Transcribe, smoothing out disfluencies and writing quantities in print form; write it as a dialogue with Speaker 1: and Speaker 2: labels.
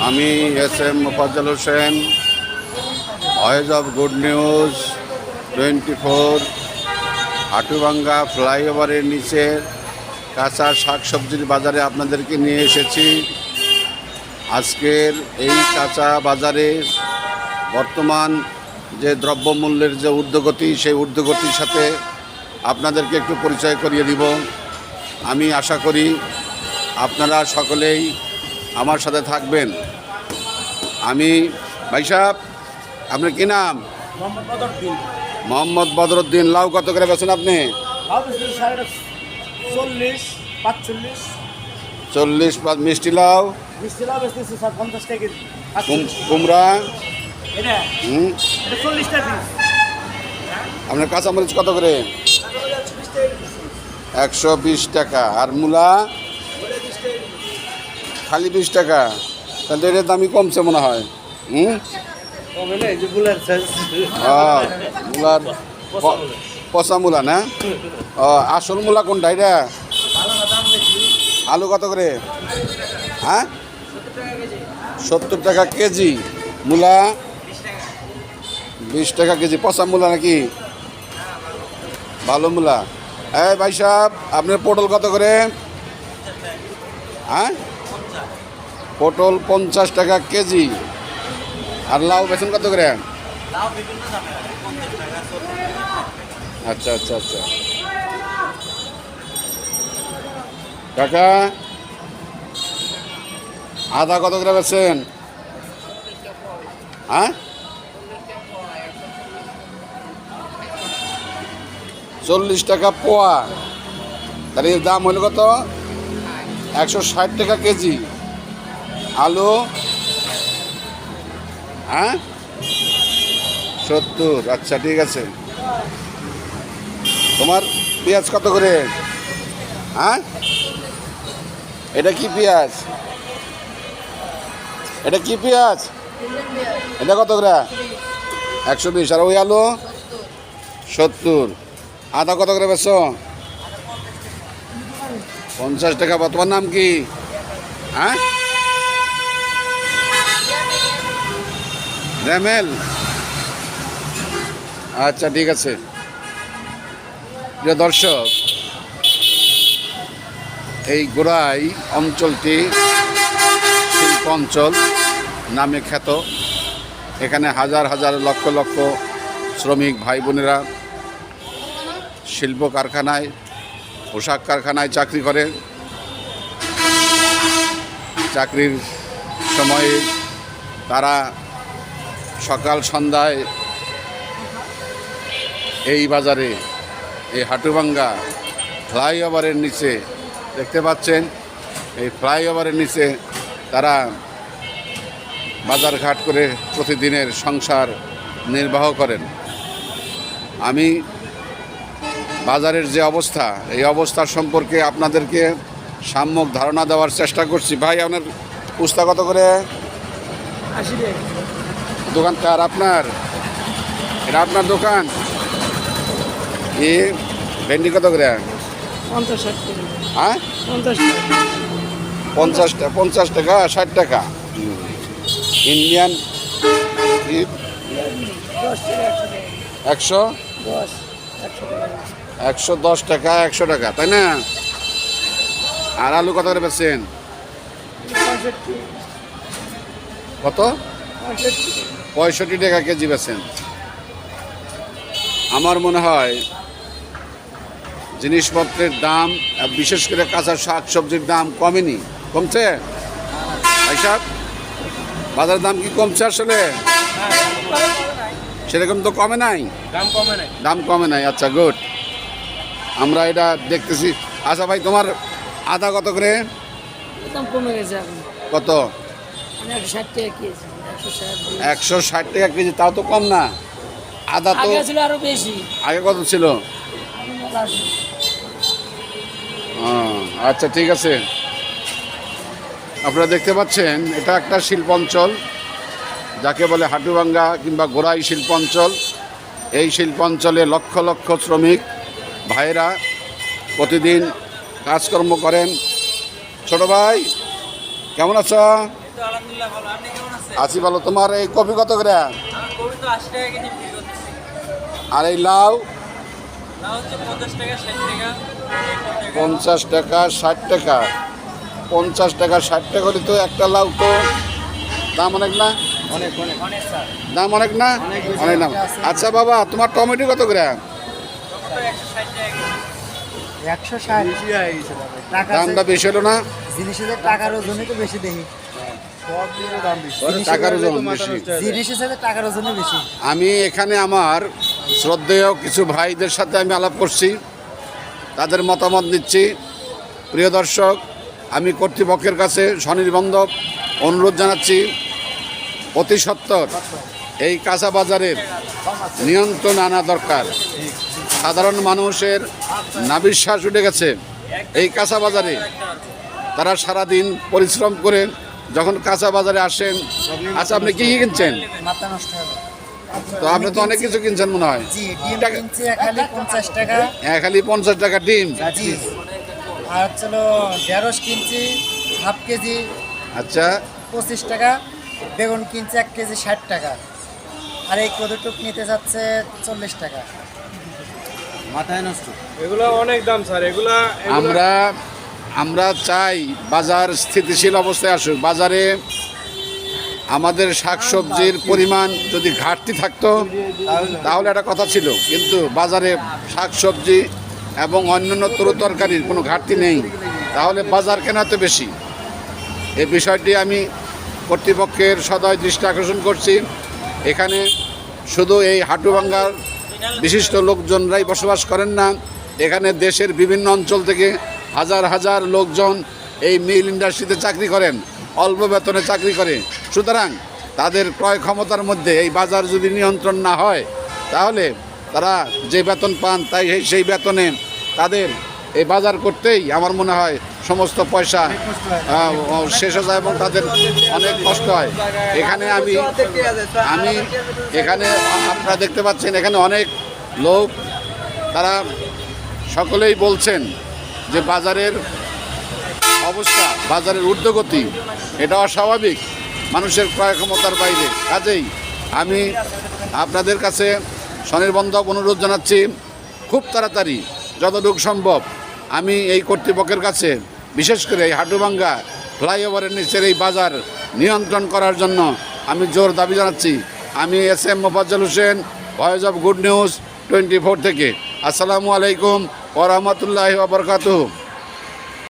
Speaker 1: আমি SM. Mofazzal Hossain, voice of good news 24, Hatubhanga ফ্লাইওভারের নিচে কাঁচা শাকসবজির বাজারে আপনাদেরকে নিয়ে এসেছি। আজকের এই কাঁচা বাজারে বর্তমান যে দ্রব্যমূল্যের যে ঊর্ধ্বগতি, সেই ঊর্ধ্বগতির সাথে আপনাদেরকে একটু পরিচয় করিয়ে দিব। আমি আশা করি আপনারা সকলেই আমার সাথে থাকবেন। আমি ভাই সাহেব, আপনার কি নাম? মোহাম্মদ বদরুদ্দিন। লাউ কত করে বেছেন আপনি? 40 মিষ্টি লাউ, কুমড়া, আপনার কাঁচামরিচ কত করে? 120 টাকা। আর মূলা খালি 20 টাকা। তাহলে এটার দামই কমছে মনে হয়। মূলার পচা মূলা না? আসল মূলা কোনটা এটা? আলু কত করে? হ্যাঁ, 70 টাকা কেজি। মূলা 20 টাকা কেজি। পচা মূলা নাকি ভালো মূলা? এই ভাই সাহেব, আপনার পটল কত করে? হ্যাঁ, পটল 50 টাকা কেজি। আর লাউ বেছেন কত করে? আচ্ছা আচ্ছা আচ্ছা। কাকা, আদা কত করে বেছেন? হ্যাঁ, 40 টাকা পোয়া। তাহলে এর দাম হলো কত? 160 টাকা কেজি। আলু, হ্যাঁ, 70। আচ্ছা ঠিক আছে। তোমার পেঁয়াজ কত করে? হ্যাঁ, এটা কি পেঁয়াজ? এটা কি পেঁয়াজ? এটা কত করে? 120। আর ওই আলু 70। আদা কত করে বেছো? 50 টাকা। তোমার নাম কি? হ্যাঁ, রেমেল। আচ্ছা ঠিক আছে। প্রিয় দর্শক, এই গোড়াই অঞ্চলটি শিল্প অঞ্চল নামে খ্যাত। এখানে হাজার হাজার লক্ষ লক্ষ শ্রমিক ভাই বোনেরা শিল্প কারখানায়, পোশাক কারখানায় চাকরি করে। চাকরির সময়ে তারা সকাল সন্ধ্যায় এই বাজারে, এই হাটুভাঙ্গা ফ্লাইওভারের নিচে দেখতে পাচ্ছেন, এই ফ্লাইওভারের নিচে তারা বাজারঘাট করে প্রতিদিনের সংসার নির্বাহ করেন। আমি বাজারের যে অবস্থা, এই অবস্থা সম্পর্কে আপনাদেরকে সাম্যক ধারণা দেওয়ার চেষ্টা করছি। ভাই, আপনার উস্তা কত করে?
Speaker 2: 80 টাকা।
Speaker 1: দোকানকার আপনার? এটা আপনার দোকান? এ ভেন্ডি কত করে?
Speaker 2: 50-60 টাকা।
Speaker 1: হ্যাঁ,
Speaker 2: 50 টাকা।
Speaker 1: 50 টাকা, 60 টাকা। ইন্ডিয়ান 110 টাকা, 100 টাকা, তাই না? আর আলু কত করে বেচছেন? কত? 65 টাকা কেজি বেচেন। আমার মনে হয় জিনিসপত্রের দাম, বিশেষ করে কাঁচা শাক সবজির দাম কমেনি, কমছে? ভাই সাহেব, বাজারের দাম কি কমছে আসলে? সেরকম তো কমে নাই। দাম কমে নাই। আচ্ছা, গুড। আমরা এটা দেখতেছি। আচ্ছা ভাই, তোমার আদা কত করে?
Speaker 2: দাম কমে গেছে এখন।
Speaker 1: কত?
Speaker 2: 160 টাকা কেজি।
Speaker 1: 160 টাকা কেজি, তাও তো কম না। আদা তো
Speaker 2: আগে ছিল আরো বেশি।
Speaker 1: আগে কত ছিল? আচ্ছা ঠিক আছে। আপনারা দেখতে পাচ্ছেন, এটা একটা শিল্প অঞ্চল, যাকে বলে হাটুভাঙ্গা কিংবা গোড়াই শিল্প অঞ্চল। এই শিল্প অঞ্চলে লক্ষ লক্ষ শ্রমিক ভাইরা প্রতিদিন কাজকর্ম করেন। ছোট ভাই, কেমন আছো?
Speaker 3: তো আলহামদুলিল্লাহ ভালো। আপনি কেমন আছেন?
Speaker 1: আছি ভালো। তোমার এই কপি কত করে?
Speaker 3: আমার কপি তো 80 টাকা কেজি বিক্রি করতেছি।
Speaker 1: আর এই লাউ?
Speaker 3: লাউ হচ্ছে 50 টাকা, 60 টাকা,
Speaker 1: 50 টাকা 60 টাকা। 50 টাকা 60 টাকা করে তো একটা লাউ তো দাম অনেক না?
Speaker 3: অনেক স্যার।
Speaker 1: দাম অনেক না?
Speaker 3: অনেক বেশি।
Speaker 1: অনেক দাম। আচ্ছা বাবা, তোমার টমেটো কত করে?
Speaker 3: টমেটো 160 টাকা কেজি।
Speaker 4: 160
Speaker 3: বেশি হয়ে গেছে দাদা।
Speaker 4: টাকা
Speaker 1: দামটা বেশি হলো না?
Speaker 4: জিনিসের টাকার ওজনই তো বেশি দেখি
Speaker 3: সব কিছুর দাম বেশি।
Speaker 1: টাকার ওজন বেশি।
Speaker 4: জিনিসের সাথে টাকার ওজনই বেশি।
Speaker 1: আমি এখানে আমার শ্রদ্ধেয় কিছু ভাইদের সাথে আমি আলাপ করছি, তাদের মতামত নিচ্ছি। প্রিয় দর্শক, আমি কর্তৃপক্ষের কাছে স্বনির্বন্ধ অনুরোধ জানাচ্ছি, অতি সত্বর এই কাঁচা বাজারের নিয়ন্ত্রণ আনা দরকার। সাধারণ মানুষের নাভিশ্বাস উঠে গেছে এই কাঁচা বাজারে। তারা সারাদিন পরিশ্রম করে যখন কাঁচা বাজারে আসেন, আচ্ছা আপনি কি কিনছেন?
Speaker 4: মাথা নষ্ট হবে।
Speaker 1: তো আপনি তো অনেক কিছু কিনছেন মনে হয়।
Speaker 4: জি, ডিম কিনছি খালি 50 টাকা।
Speaker 1: খালি 50 টাকা ডিম।
Speaker 4: জি। আর হচ্ছে ঢেঁড়স কিনছি হাফ কেজি
Speaker 1: আচ্ছা
Speaker 4: 25 টাকা। বেগুন কিনছি 1 কেজি 60 টাকা। আর এই কদুটুক নিতে যাচ্ছে 40 টাকা।
Speaker 3: মাথায় নষ্ট।
Speaker 5: এগুলো অনেক দাম স্যার। এগুলা
Speaker 1: আমরা চাই বাজার স্থিতিশীল অবস্থায় আসুক। বাজারে আমাদের শাকসবজির পরিমাণ যদি ঘাটতি থাকতো তাহলে একটা কথা ছিল, কিন্তু বাজারে শাকসবজি এবং অন্যান্য তরকারির কোনো ঘাটতি নেই, তাহলে বাজার কেন এত বেশি? এই বিষয়টি আমি কর্তৃপক্ষের সদয় দৃষ্টি আকর্ষণ করছি। এখানে শুধু এই হাটুভাঙ্গার বিশিষ্ট লোকজনরাই বসবাস করেন না, এখানে দেশের বিভিন্ন অঞ্চল থেকে হাজার হাজার লোকজন এই মিল ইন্ডাস্ট্রিতে চাকরি করেন, অল্প বেতনে চাকরি করে। সুতরাং তাদের ক্রয় ক্ষমতার মধ্যে এই বাজার যদি নিয়ন্ত্রণ না হয়, তাহলে তারা যে বেতন পান তাই সেই বেতনে তাদের এই বাজার করতেই আমার মনে হয় সমস্ত পয়সা শেষ হয়ে যায় এবং তাদের অনেক কষ্ট হয়। এখানে আমি এখানে আপনারা দেখতে পাচ্ছেন এখানে অনেক লোক, তারা সকলেই বলছেন যে বাজারের অবস্থা, বাজারের ঊর্ধ্বগতি এটা অস্বাভাবিক, মানুষের ক্রয় ক্ষমতার বাইরে। কাজেই আমি আপনাদের কাছে স্বনির্বন্ধ অনুরোধ জানাচ্ছি, খুব তাড়াতাড়ি যতটুকু সম্ভব আমি এই কর্তৃপক্ষের কাছে, বিশেষ করে এই হাটুভাঙ্গা ফ্লাইওভারের নিচের এই বাজার নিয়ন্ত্রণ করার জন্য আমি জোর দাবি জানাচ্ছি। আমি SM Mofazzal Hossain, voice of good news 24 থেকে। আসসালামু আলাইকুম ওয়া রাহমাতুল্লাহি ওয়া বারাকাতুহু।